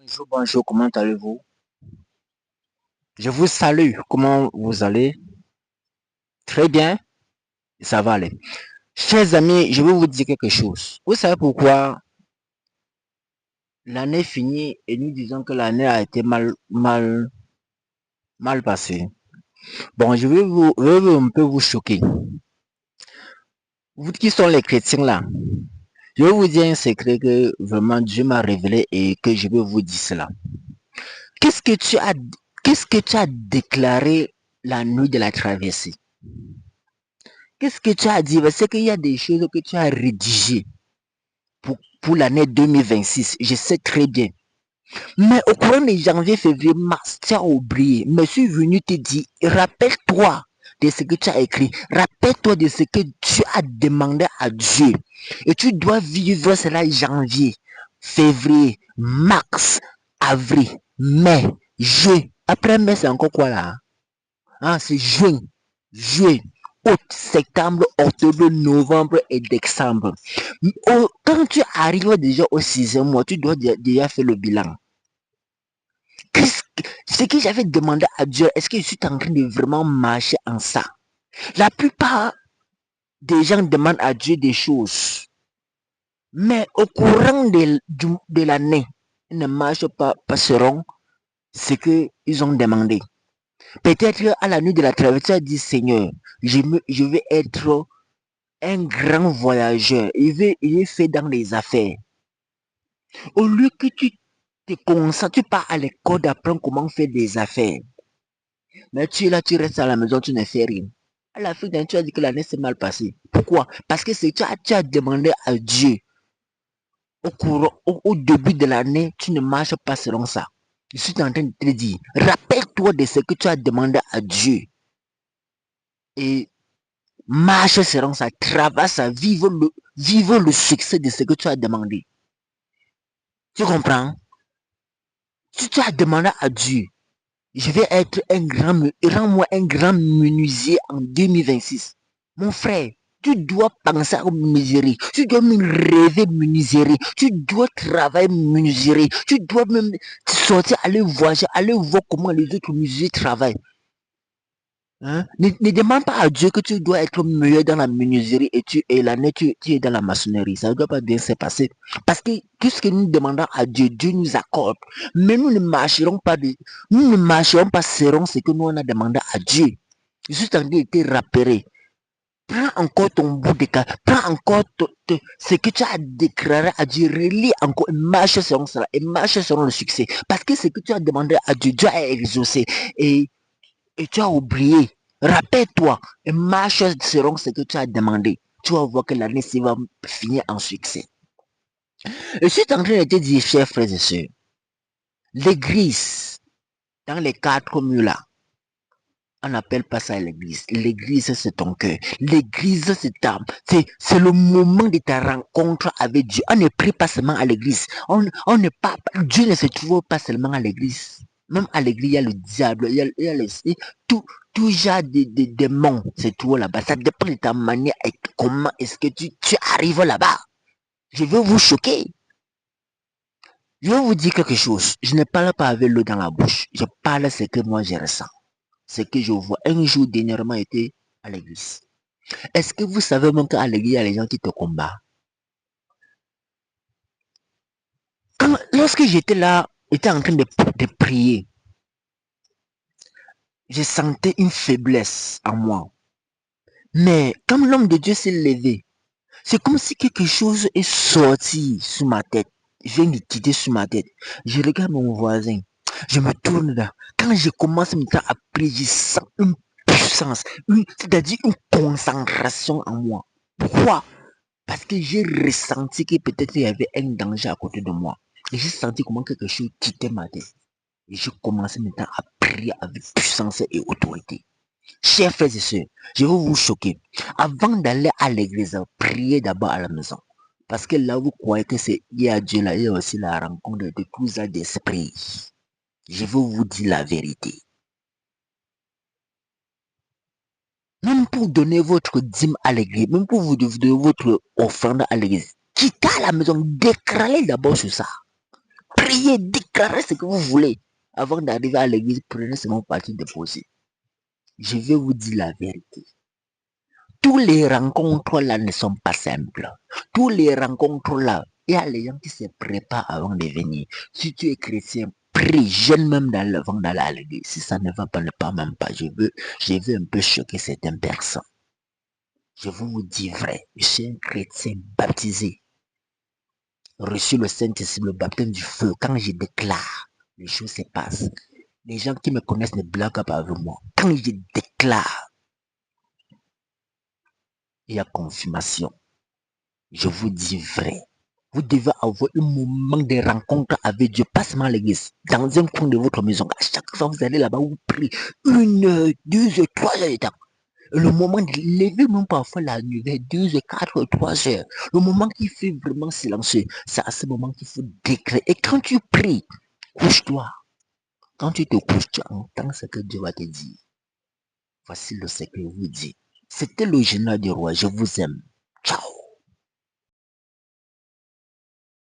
Bonjour, bonjour, comment allez-vous? Je vous salue, comment vous allez? Très bien, ça va aller. Chers amis, je vais vous dire quelque chose. Vous savez pourquoi l'année finit et nous disons que l'année a été mal passée? Bon, je vais un peu vous choquer. Vous qui sont les chrétiens là, je vais vous dire un secret que vraiment Dieu m'a révélé et que je vais vous dire cela. Qu'est-ce que tu as, qu'est-ce que tu as déclaré la nuit de la traversée? Qu'est-ce que tu as dit? C'est qu'il y a des choses que tu as rédigées pour l'année 2026. Je sais très bien. Mais au courant de janvier, février, mars, tu as oublié. Mais je suis venu te dire, rappelle-toi de ce que tu as écrit. Rappelle-toi de ce que tu as demandé à Dieu. Et tu dois vivre cela janvier, février, mars, avril, mai, juin. Après mai, c'est encore quoi là? Ah, c'est juin, juillet, août, septembre, octobre, novembre et décembre. Quand tu arrives déjà au 6e mois, tu dois déjà faire le bilan. Ce que j'avais demandé à Dieu, est-ce que je suis en train de vraiment marcher en ça? La plupart des gens demandent à Dieu des choses, mais au courant de l'année, ils ne marchent pas, passeront ce qu'ils ont demandé. Peut-être à la nuit de la traversée, tu as dit, Seigneur, je vais être un grand voyageur. Il est fait dans les affaires. Au lieu que tu te concentres, tu pars à l'école d'apprendre comment faire des affaires. Mais tu es là, tu restes à la maison, tu ne fais rien. À la fin, tu as dit que l'année s'est mal passée. Pourquoi? Parce que tu as demandé à Dieu au début de l'année, tu ne marches pas selon ça. Je suis en train de te dire, rappelle-toi de ce que tu as demandé à Dieu. Et marche selon ça, travaille ça, vive le succès de ce que tu as demandé. Tu comprends? Si tu as demandé à Dieu, je vais être rends-moi un grand menuisier en 2026. Mon frère, tu dois penser à menuiserie. Tu dois même rêver menuiserie. Tu dois travailler menuiserie. Tu dois même sortir, aller voyager, aller voir comment les autres menuisiers travaillent. Hein? Ne demande pas à Dieu que tu dois être meilleur dans la menuiserie et l'année tu es dans la maçonnerie. Ça ne doit pas bien se passer. Parce que tout ce que nous demandons à Dieu, Dieu nous accorde. Mais nous ne marcherons pas selon ce que nous on a demandé à Dieu. Je suis en train de te rappeler. Prends encore ton bout de cas. Prends encore ce que tu as déclaré à Dieu. Relis encore et marche selon cela. Et marche selon le succès. Parce que ce que tu as demandé à Dieu, Dieu a exaucé. Et tu as oublié. Rappelle-toi et marche selon ce que tu as demandé. Tu vas voir que l'année va finir en succès. Et je suis en train de te dire, chers frères et sœurs, l'église, dans les 4 murs là, on n'appelle pas ça l'église. L'église, c'est ton cœur. L'église, c'est le moment de ta rencontre avec Dieu. On ne prie pas seulement à l'église. Dieu ne se trouve pas seulement à l'église. Même à l'église, il y a le diable, il y a tout genre de démons, c'est tout là-bas. Ça dépend de ta manière et comment est-ce que tu arrives là-bas. Je veux vous choquer. Je vais vous dire quelque chose. Je ne parle pas avec l'eau dans la bouche. Je parle ce que moi je ressens. Ce que je vois. Un jour dernièrement été à l'église. Est-ce que vous savez même qu'à l'église, il y a les gens qui te combattent? Lorsque j'étais là, j'étais en train de prier, je sentais une faiblesse en moi. Mais comme l'homme de Dieu s'est levé, c'est comme si quelque chose est sorti sur ma tête. Je viens de quitter sur ma tête. Je regarde mon voisin. Je me tourne là. Quand je commence à prier, je sens une puissance, c'est-à-dire une concentration en moi. Pourquoi? Parce que j'ai ressenti que peut-être il y avait un danger à côté de moi. Et j'ai senti comment quelque chose quittait ma tête. Et j'ai commencé maintenant à prier avec puissance et autorité. Chers frères et sœurs, je vais vous choquer. Avant d'aller à l'église, priez d'abord à la maison. Parce que là, vous croyez que c'est il y a Dieu là, il y a aussi la rencontre de tous les esprits. Je vais vous dire la vérité. Même pour donner votre dîme à l'église, même pour vous donner votre offrande à l'église, quittez à la maison, déclarez d'abord sur ça. Priez, déclarez ce que vous voulez. Avant d'arriver à l'église, prenez seulement parti déposer. Je vais vous dire la vérité. Tous les rencontres là ne sont pas simples. Tous les rencontres là, il y a les gens qui se préparent avant de venir. Si tu es chrétien, prie, jeûne même avant d'aller à l'église. Si ça ne va pas, ne pas même pas. Je veux un peu choquer certaines personnes. Je vous dis vrai, je suis un chrétien baptisé. Reçu le Saint-Esprit, le baptême du feu. Quand je déclare, les choses se passent. Les gens qui me connaissent ne blaguent pas avec moi. Quand je déclare, il y a confirmation. Je vous dis vrai. Vous devez avoir un moment de rencontre avec Dieu, pas seulement à l'église, dans un coin de votre maison. À chaque fois que vous allez là-bas, vous priez 1 heure, 2 heures, 3 heures de temps. Le moment de lever même parfois la nuit, vers 2 heures, 4 heures, 3 heures. Le moment qui fait vraiment silencieux, c'est à ce moment qu'il faut déclarer. Et quand tu pries, couche-toi. Quand tu te couches, tu entends ce que Dieu va te dire. Voici ce que je vous dis. C'était le général du roi, je vous aime.